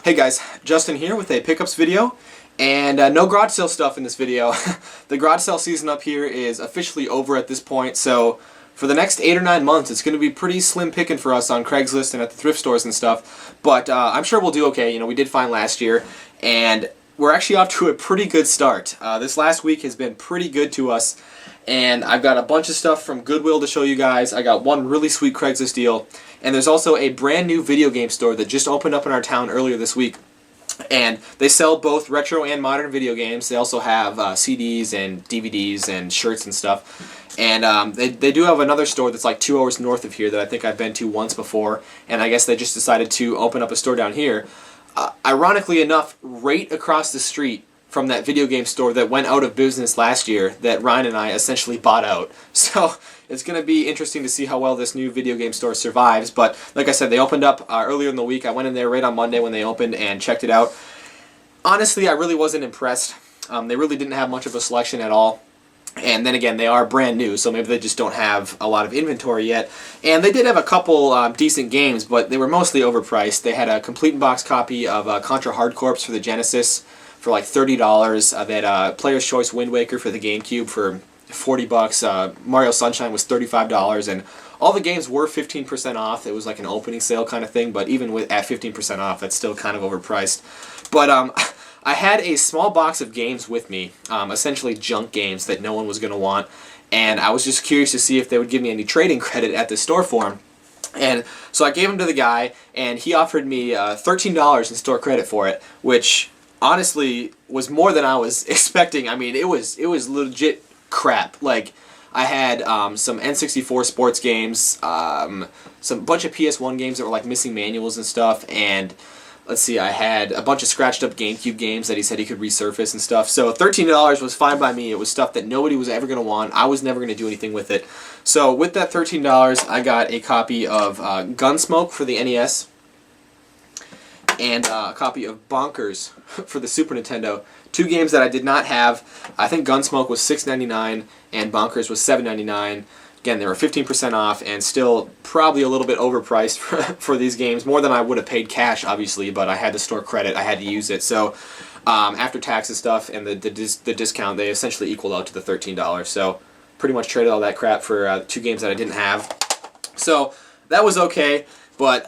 Hey guys, Justin here with a pickups video, and no garage sale stuff in this video. The garage sale season up here is officially over at this point, so for the next 8 or 9 months it's going to be pretty slim picking for us on Craigslist and at the thrift stores and stuff, but I'm sure we'll do okay. You know, we did fine last year, and we're actually off to a pretty good start. This last week has been pretty good to us, and I've got a bunch of stuff from Goodwill to show you guys. I got one really sweet Craigslist deal, and there's also a brand new video game store that just opened up in our town earlier this week. And they sell both retro and modern video games. They also have CDs and DVDs and shirts and stuff. And they do have another store that's like 2 hours north of here that I think I've been to once before. And I guess they just decided to open up a store down here. Ironically enough, right across the street from that video game store that went out of business last year that Ryan and I essentially bought out. So it's going to be interesting to see how well this new video game store survives. But like I said, they opened up earlier in the week. I went in there right on Monday when they opened and checked it out. Honestly, I really wasn't impressed. They really didn't have much of a selection at all. And then again, they are brand new, so maybe they just don't have a lot of inventory yet. And they did have a couple decent games, but they were mostly overpriced. They had a complete in-box copy of Contra Hard Corps for the Genesis for like $30. They had Player's Choice Wind Waker for the GameCube for $40. Mario Sunshine was $35, and all the games were 15% off. It was like an opening sale kind of thing, but even at 15% off, that's still kind of overpriced. But I had a small box of games with me, essentially junk games that no one was going to want, and I was just curious to see if they would give me any trading credit at the store for them. And so I gave them to the guy, and he offered me $13 in store credit for it, which honestly was more than I was expecting. I mean, it was legit crap. Like, I had some N64 sports games, some bunch of PS1 games that were like missing manuals and stuff, and let's see, I had a bunch of scratched up GameCube games that he said he could resurface and stuff. So $13 was fine by me. It was stuff that nobody was ever going to want. I was never going to do anything with it. So with that $13, I got a copy of Gunsmoke for the NES and a copy of Bonkers for the Super Nintendo. Two games that I did not have. I think Gunsmoke was $6.99 and Bonkers was $7.99. Again, they were 15% off and still probably a little bit overpriced for these games. More than I would have paid cash, obviously, but I had to store credit. I had to use it. So after tax and stuff and the discount, they essentially equaled out to the $13. So pretty much traded all that crap for two games that I didn't have. So that was okay. But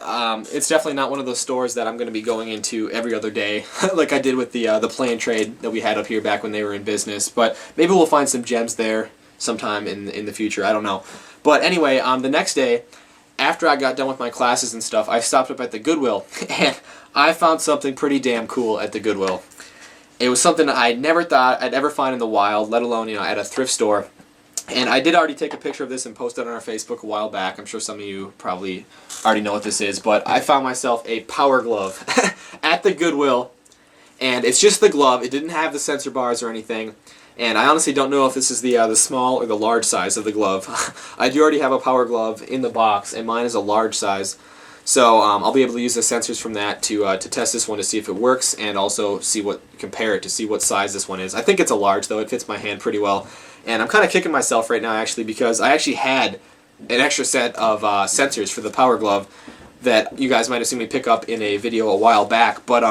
it's definitely not one of those stores that I'm going to be going into every other day like I did with the play and trade that we had up here back when they were in business. But maybe we'll find some gems there sometime in the future. I don't know. But anyway, the next day, after I got done with my classes and stuff, I stopped up at the Goodwill, and I found something pretty damn cool at the Goodwill. It was something I never thought I'd ever find in the wild, let alone, you know, at a thrift store. And I did already take a picture of this and post it on our Facebook a while back. I'm sure some of you probably already know what this is, but I found myself a power glove at the Goodwill, and it's just the glove. It didn't have the sensor bars or anything, and I honestly don't know if this is the small or the large size of the glove. I do already have a power glove in the box, and mine is a large size, so I'll be able to use the sensors from that to test this one to see if it works, and also compare it to see what size this one is. I think it's a large, though. It fits my hand pretty well. And I'm kind of kicking myself right now, actually, because I actually had an extra set of sensors for the power glove that you guys might have seen me pick up in a video a while back. But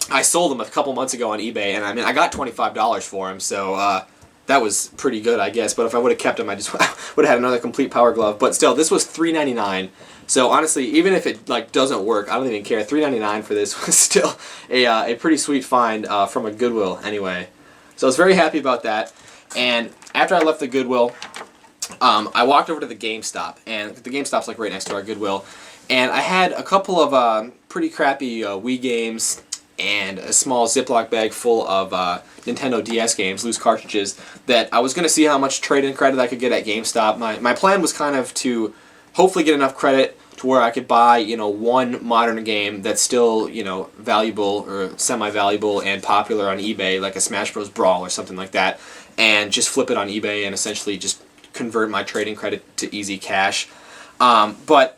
I sold them a couple months ago on eBay, and I mean, I got $25 for them, so that was pretty good, I guess. But if I would have kept them, I just would have had another complete power glove. But still, this was $3.99. So honestly, even if it like doesn't work, I don't even care. $3.99 for this was still a pretty sweet find from a Goodwill, anyway. So I was very happy about that. And after I left the Goodwill, I walked over to the GameStop, and the GameStop's like right next to our Goodwill, and I had a couple of pretty crappy Wii games and a small Ziploc bag full of Nintendo DS games, loose cartridges, that I was going to see how much trade-in credit I could get at GameStop. My plan was kind of to hopefully get enough credit to where I could buy, you know, one modern game that's still, you know, valuable or semi-valuable and popular on eBay, like a Smash Bros. Brawl or something like that, and just flip it on eBay and essentially just convert my trading credit to easy cash. But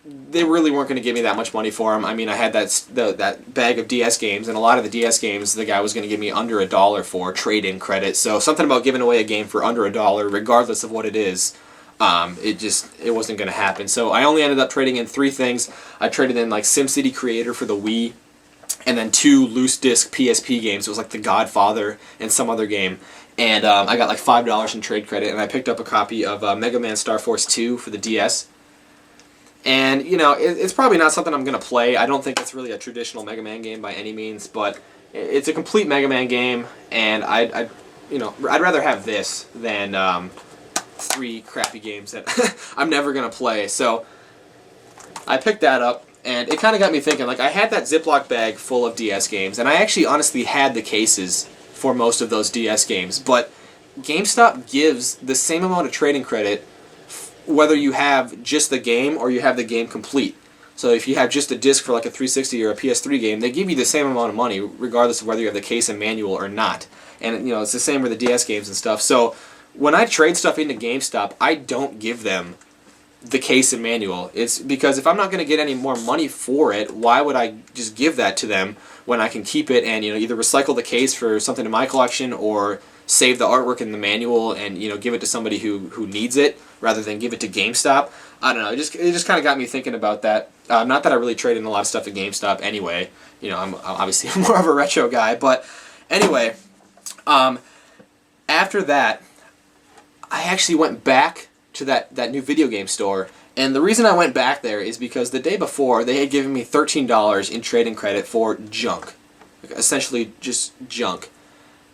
they really weren't going to give me that much money for them. I mean, I had that bag of DS games, and a lot of the DS games the guy was going to give me under $1 for trade-in credit. So something about giving away a game for under $1, regardless of what it is, it wasn't going to happen. So I only ended up trading in 3 things. I traded in like SimCity Creator for the Wii, and then 2 loose disc PSP games. It was like The Godfather and some other game. And I got like $5 in trade credit, and I picked up a copy of Mega Man Star Force 2 for the DS. And, you know, it's probably not something I'm going to play. I don't think it's really a traditional Mega Man game by any means, but it's a complete Mega Man game, and I'd rather have this than 3 crappy games that I'm never going to play. So I picked that up, and it kind of got me thinking. Like, I had that Ziploc bag full of DS games, and I actually honestly had the cases for most of those DS games, but GameStop gives the same amount of trading credit whether you have just the game or you have the game complete. So if you have just a disc for like a 360 or a PS3 game, they give you the same amount of money regardless of whether you have the case and manual or not. And, you know, it's the same with the DS games and stuff. So when I trade stuff into GameStop, I don't give them the case and manual. It's because if I'm not going to get any more money for it, why would I just give that to them when I can keep it and, you know, either recycle the case for something in my collection or save the artwork in the manual and, you know, give it to somebody who needs it rather than give it to GameStop. I don't know. It just kind of got me thinking about that. Not that I really trade in a lot of stuff at GameStop anyway. You know, I'm obviously more of a retro guy. But anyway, after that, I actually went back to that new video game store. And the reason I went back there is because the day before, they had given me $13 in trading credit for junk. Essentially just junk.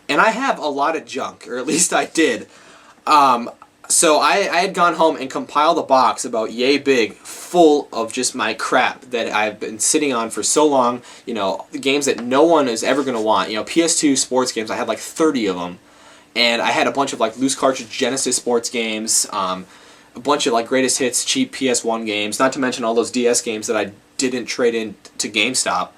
And I have a lot of junk, or at least I did. So I had gone home and compiled a box about yay big full of just my crap that I've been sitting on for so long. You know, the games that no one is ever going to want. You know, PS2 sports games, I had like 30 of them. And I had a bunch of like loose cartridge Genesis sports games, a bunch of like greatest hits, cheap PS1 games, not to mention all those DS games that I didn't trade in to GameStop.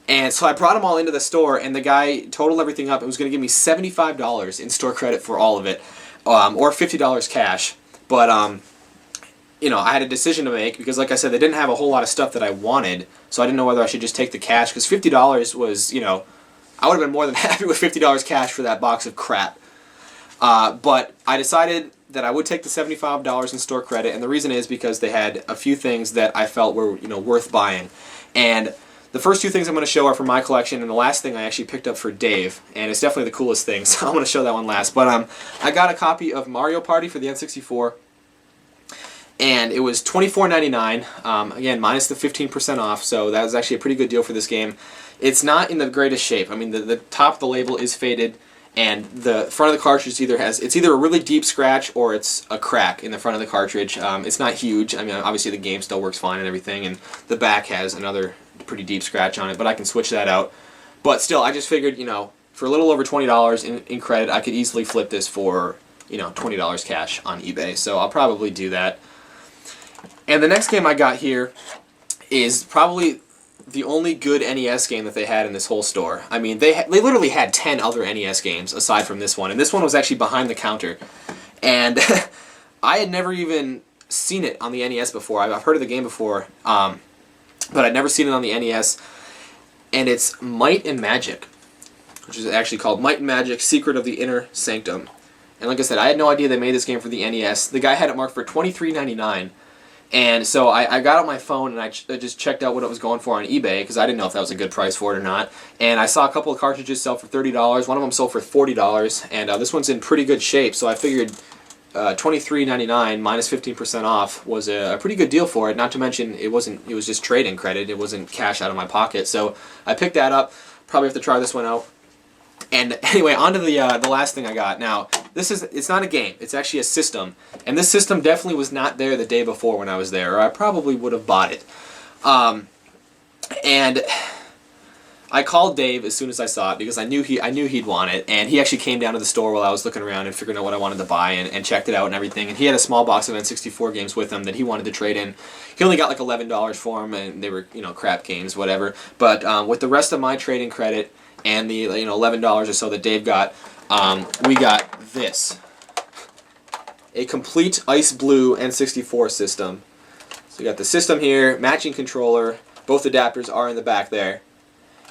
And so I brought them all into the store, and the guy totaled everything up and was going to give me $75 in store credit for all of it, or $50 cash. But, you know, I had a decision to make because, like I said, they didn't have a whole lot of stuff that I wanted, so I didn't know whether I should just take the cash, because $50 was, you know, I would have been more than happy with $50 cash for that box of crap. But I decided that I would take the $75 in store credit, and the reason is because they had a few things that I felt were, you know, worth buying. And the first 2 things I'm going to show are from my collection, and the last thing I actually picked up for Dave, and it's definitely the coolest thing, so I'm going to show that one last. But I got a copy of Mario Party for the N64, and it was $24.99, again, minus the 15% off, so that was actually a pretty good deal for this game. It's not in the greatest shape. I mean, the top of the label is faded, and the front of the cartridge it's either a really deep scratch or it's a crack in the front of the cartridge. It's not huge. I mean, obviously the game still works fine and everything, and the back has another pretty deep scratch on it, but I can switch that out. But still, I just figured, you know, for a little over $20 in credit, I could easily flip this for, you know, $20 cash on eBay. So I'll probably do that. And the next game I got here is probably the only good NES game that they had in this whole store. I mean, they literally had 10 other NES games aside from this one, and this one was actually behind the counter. And I had never even seen it on the NES before. I've heard of the game before, but I'd never seen it on the NES. And it's Might and Magic, which is actually called Might and Magic: Secret of the Inner Sanctum. And like I said, I had no idea they made this game for the NES. The guy had it marked for $23.99. And so I got out my phone and I just checked out what it was going for on eBay, because I didn't know if that was a good price for it or not. And I saw a couple of cartridges sell for $30. One of them sold for $40. And this one's in pretty good shape, so I figured $23.99 minus 15% off was a pretty good deal for it. Not to mention it was just trade-in credit. It wasn't cash out of my pocket. So I picked that up. Probably have to try this one out. And anyway, on to the last thing I got. Now, it's not a game. It's actually a system. And this system definitely was not there the day before when I was there, or I probably would have bought it. And I called Dave as soon as I saw it, because I knew he'd want it. And he actually came down to the store while I was looking around and figuring out what I wanted to buy, and checked it out and everything. And he had a small box of N64 games with him that he wanted to trade in. He only got like $11 for them, and they were, you know, crap games, whatever. But with the rest of my trading credit and the, you know, $11 or so that Dave got, we got this. A complete ice blue N64 system. So we got the system here, matching controller, both adapters are in the back there.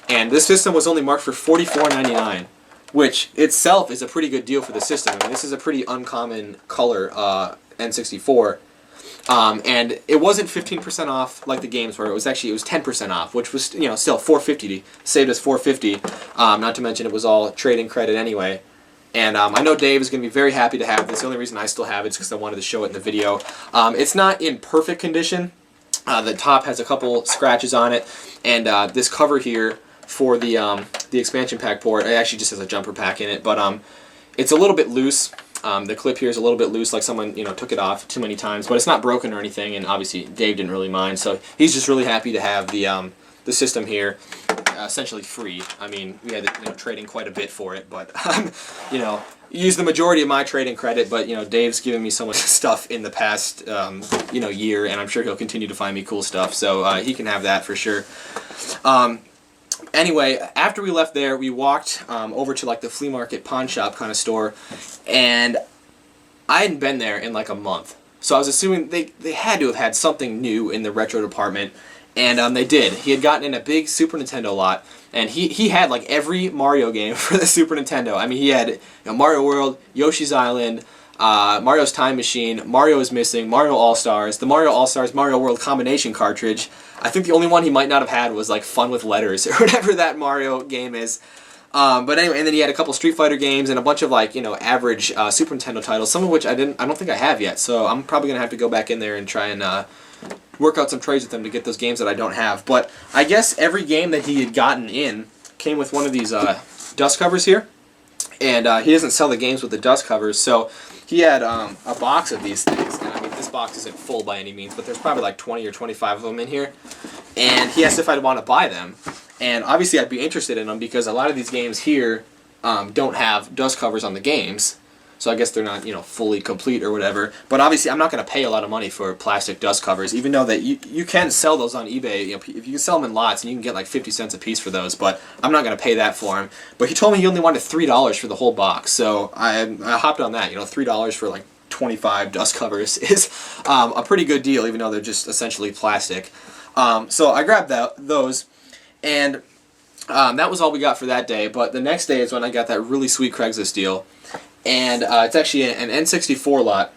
And this system was only marked for $44.99, which itself is a pretty good deal for the system. I mean, this is a pretty uncommon color N64. And it wasn't 15% off like the games were. It was 10% off, which was, you know, still $4.50. Saved us $4.50. Not to mention it was all trade-in credit anyway. And I know Dave is going to be very happy to have this. The only reason I still have it is because I wanted to show it in the video. It's not in perfect condition. The top has a couple scratches on it, and this cover here for the expansion pack port, it actually just has a jumper pack in it, but it's a little bit loose. The clip here is a little bit loose, like someone, you know, took it off too many times, but it's not broken or anything, and obviously Dave didn't really mind, so he's just really happy to have the system here essentially free. I mean, we had to, you know, trade in quite a bit for it, but you know, used the majority of my trading credit, but you know, Dave's given me so much stuff in the past you know, year, and I'm sure he'll continue to find me cool stuff, so he can have that for sure. Anyway, after we left there, we walked over to like the flea market pawn shop kind of store, and I hadn't been there in like a month, so I was assuming they had to have had something new in the retro department, and they did. He had gotten in a big Super Nintendo lot, and he had like every Mario game for the Super Nintendo. I mean, he had, you know, Mario World, Yoshi's Island, Mario's Time Machine, Mario is Missing, Mario All-Stars, the Mario All-Stars Mario World combination cartridge. I think the only one he might not have had was like Fun with Letters or whatever that Mario game is. But anyway, and then he had a couple Street Fighter games and a bunch of like, you know, average Super Nintendo titles, some of which I don't think I have yet. So I'm probably gonna have to go back in there and try and work out some trades with them to get those games that I don't have. But I guess every game that he had gotten in came with one of these dust covers here, and he doesn't sell the games with the dust covers, so he had a box of these things. And I mean, this box isn't full by any means, but there's probably like 20 or 25 of them in here. And he asked if I'd want to buy them. And obviously I'd be interested in them because a lot of these games here don't have dust covers on the games. So I guess they're not, you know, fully complete or whatever. But obviously I'm not going to pay a lot of money for plastic dust covers, even though that you can sell those on eBay. You know, if you can sell them in lots, and you can get like 50 cents a piece for those, but I'm not going to pay that for them. But he told me he only wanted $3 for the whole box. So I hopped on that. You know, $3 for like 25 dust covers is a pretty good deal, even though they're just essentially plastic. So I grabbed those, and that was all we got for that day. But the next day is when I got that really sweet Craigslist deal, and it's actually an N64 lot.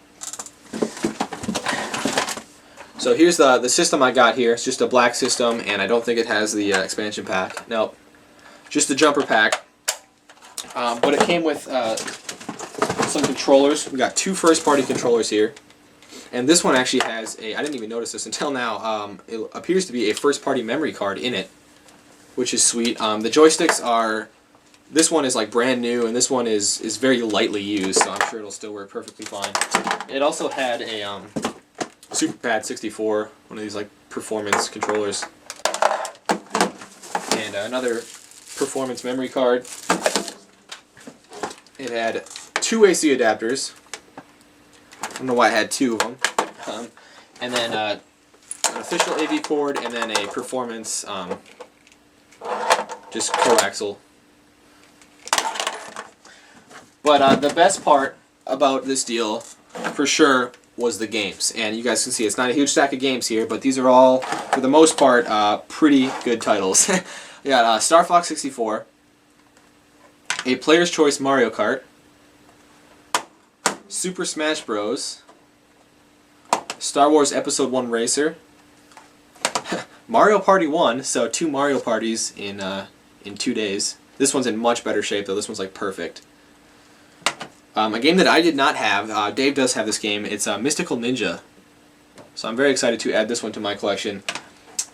So here's the system I got here. It's just a black system, and I don't think it has the expansion pack. Nope, just the jumper pack. But it came with some controllers. We got two first-party controllers here. And this one actually has I didn't even notice this until now, it appears to be a first-party memory card in it, which is sweet. The joysticks are, this one is like brand new, and this one is very lightly used, so I'm sure it'll still work perfectly fine. It also had a SuperPad 64, one of these like performance controllers, and another performance memory card. It had two AC adapters. I don't know why I had two of them. And then an official AV cord, and then a performance just coaxial. But the best part about this deal, for sure, was the games. And you guys can see it's not a huge stack of games here, but these are all, for the most part, pretty good titles. We got Star Fox 64, a Player's Choice Mario Kart, Super Smash Bros., Star Wars Episode 1 Racer, Mario Party 1, so 2 Mario parties in 2 days. This one's in much better shape, though. This one's like perfect. A game that I did not have, Dave does have this game. It's Mystical Ninja. So I'm very excited to add this one to my collection.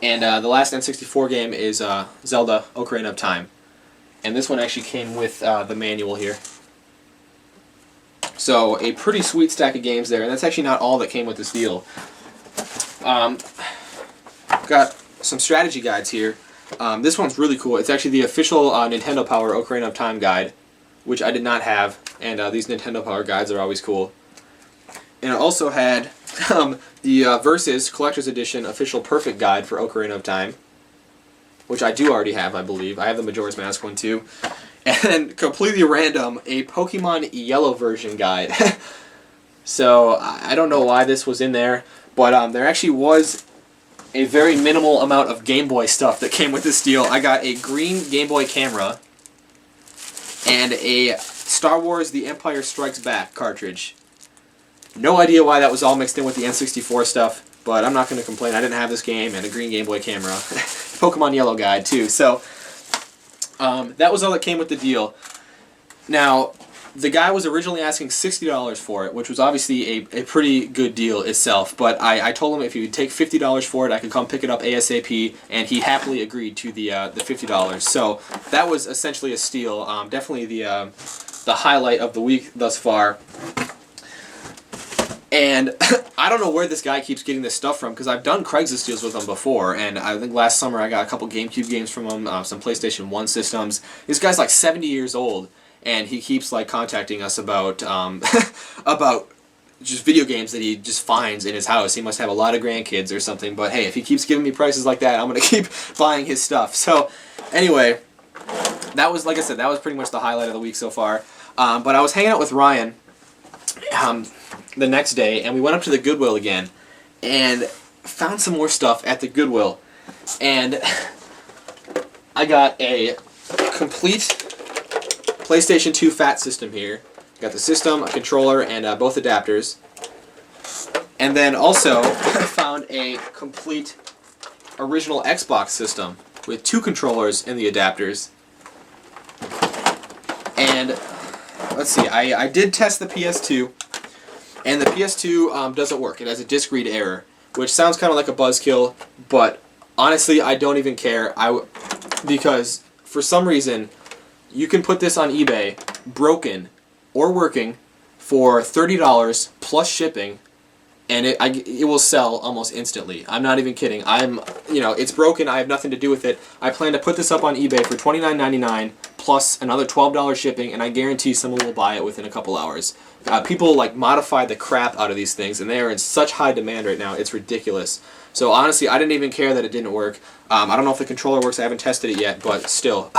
And the last N64 game is Zelda Ocarina of Time. And this one actually came with the manual here. So a pretty sweet stack of games there, and that's actually not all that came with this deal. Got some strategy guides here. This one's really cool. It's actually the official Nintendo Power Ocarina of Time guide, which I did not have, and these Nintendo Power guides are always cool. And it also had the Versus Collector's Edition Official Perfect Guide for Ocarina of Time, which I do already have, I believe. I have the Majora's Mask one too. And then, completely random, a Pokemon Yellow version guide. So, I don't know why this was in there, but there actually was a very minimal amount of Game Boy stuff that came with this deal. I got a green Game Boy camera and a Star Wars The Empire Strikes Back cartridge. No idea why that was all mixed in with the N64 stuff, but I'm not going to complain. I didn't have this game and a green Game Boy camera. Pokemon Yellow guide, too. So, that was all that came with the deal. Now, the guy was originally asking $60 for it, which was obviously a pretty good deal itself, but I told him if he would take $50 for it, I could come pick it up ASAP, and he happily agreed to the $50. So that was essentially a steal. Definitely the highlight of the week thus far. And I don't know where this guy keeps getting this stuff from, because I've done Craigslist deals with him before, and I think last summer I got a couple GameCube games from him, some PlayStation 1 systems. This guy's like 70 years old, and he keeps like contacting us about about just video games that he just finds in his house. He must have a lot of grandkids or something, but hey, if he keeps giving me prices like that, I'm going to keep buying his stuff. So anyway, that was, like I said, that was pretty much the highlight of the week so far. But I was hanging out with Ryan the next day, and we went up to the Goodwill again and found some more stuff at the Goodwill, and I got a complete PlayStation 2 Fat System here. Got the system, a controller, and both adapters. And then also found a complete original Xbox system with 2 controllers and the adapters. And let's see, I did test the PS2, and the PS2 doesn't work. It has a disk read error, which sounds kind of like a buzzkill, but honestly, I don't even care. Because for some reason, you can put this on eBay, broken or working, for $30 plus shipping, and it will sell almost instantly. I'm not even kidding. It's broken. I have nothing to do with it. I plan to put this up on eBay for $29.99 plus another $12 shipping, and I guarantee someone will buy it within a couple hours. People like modify the crap out of these things, and they are in such high demand right now. It's ridiculous. So honestly, I didn't even care that it didn't work. I don't know if the controller works. I haven't tested it yet, but still,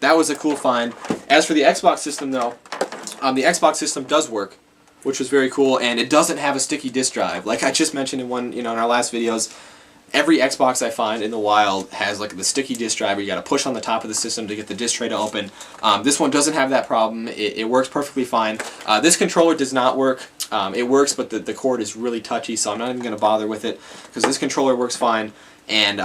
that was a cool find. As for the Xbox system, though, the Xbox system does work, which was very cool, and it doesn't have a sticky disk drive. Like I just mentioned in our last videos, every Xbox I find in the wild has like the sticky disk drive where you got to push on the top of the system to get the disk tray to open. This one doesn't have that problem. It works perfectly fine. This controller does not work. It works, but the cord is really touchy, so I'm not even going to bother with it because this controller works fine, and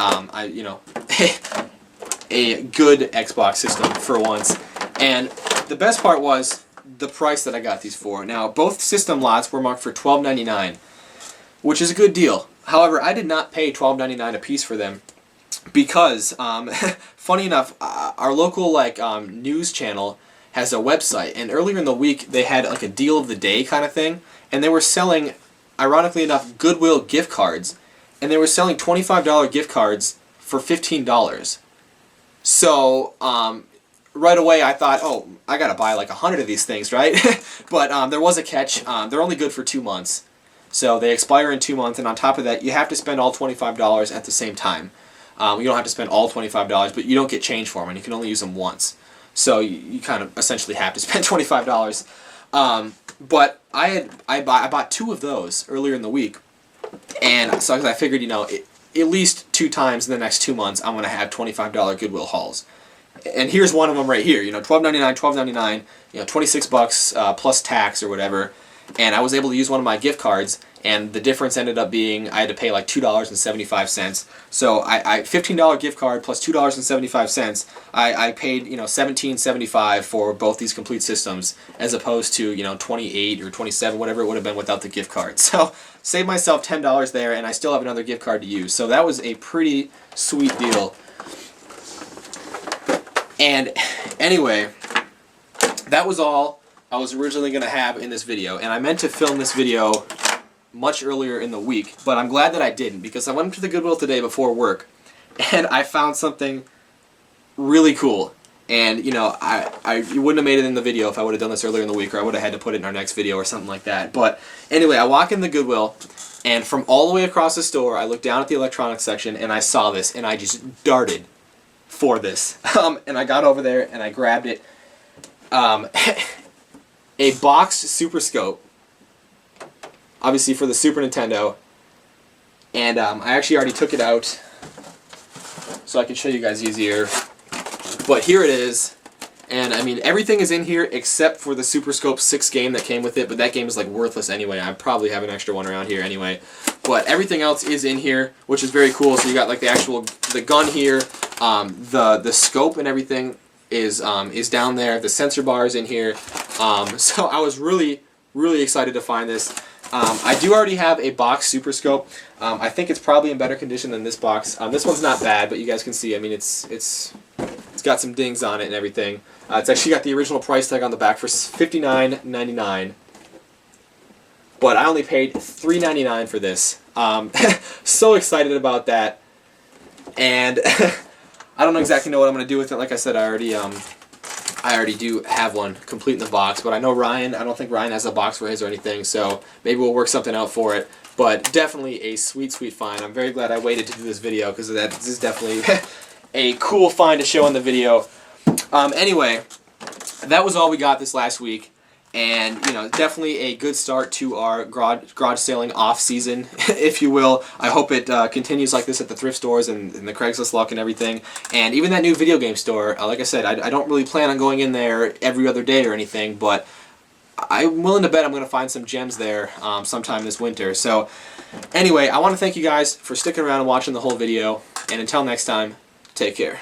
a good Xbox system for once. And the best part was the price that I got these for. Now, both system lots were marked for $12.99, which is a good deal. However, I did not pay $12.99 a piece for them because, funny enough, our local news channel has a website, and earlier in the week they had like a deal of the day kind of thing, and they were selling, ironically enough, Goodwill gift cards, and they were selling $25 gift cards for $15. So, right away I thought, oh, I gotta buy like 100 of these things, right? But there was a catch. They're only good for 2 months. So they expire in 2 months, and on top of that, you have to spend all $25 at the same time. You don't have to spend all $25, but you don't get change for them, and you can only use them once. So you kind of essentially have to spend $25. But I bought 2 of those earlier in the week, and so I figured, at least 2 times in the next 2 months, I'm going to have $25 Goodwill hauls. And here's one of them right here. $12.99, $12.99, $26 plus tax or whatever. And I was able to use one of my gift cards, and the difference ended up being I had to pay like $2.75. So I $15 gift card plus $2.75. I paid $17.75 for both these complete systems, as opposed to $28 or $27, whatever it would have been without the gift card. So saved myself $10 there, and I still have another gift card to use. So that was a pretty sweet deal. And anyway, that was all I was originally going to have in this video, and I meant to film this video much earlier in the week, but I'm glad that I didn't, because I went to the Goodwill today before work, and I found something really cool. And I wouldn't have made it in the video if I would have done this earlier in the week, or I would have had to put it in our next video or something like that. But anyway, I walk in the Goodwill, and from all the way across the store, I looked down at the electronics section, and I saw this, and I just darted for this. And I got over there, and I grabbed it. A boxed Super Scope, obviously for the Super Nintendo, and I actually already took it out so I can show you guys easier. But here it is, And I mean, everything is in here except for the Super Scope 6 game that came with it, but that game is like worthless anyway. I probably have an extra one around here anyway. But everything else is in here, which is very cool. So you got like the gun here, the scope and everything is down there. The sensor bar is in here. So I was really excited to find this. I do already have a box Super Scope. I think it's probably in better condition than this box. This one's not bad, but you guys can see. I mean, it's got some dings on it and everything. It's actually got the original price tag on the back for $59.99. But I only paid $3.99 for this. So excited about that. And I don't exactly know what I'm going to do with it. Like I said, I already do have one complete in the box. But I know Ryan, I don't think Ryan has a box for his or anything. So maybe we'll work something out for it. But definitely a sweet find. I'm very glad I waited to do this video because this is definitely a cool find to show in the video. Anyway, that was all we got this last week, and you know, definitely a good start to our garage sailing off season, if you will. I hope it continues like this at the thrift stores and the Craigslist luck and everything, and even that new video game store. Like I said, I don't really plan on going in there every other day or anything, but I'm willing to bet I'm going to find some gems there sometime this winter. So anyway, I want to thank you guys for sticking around and watching the whole video, and until next time, take care.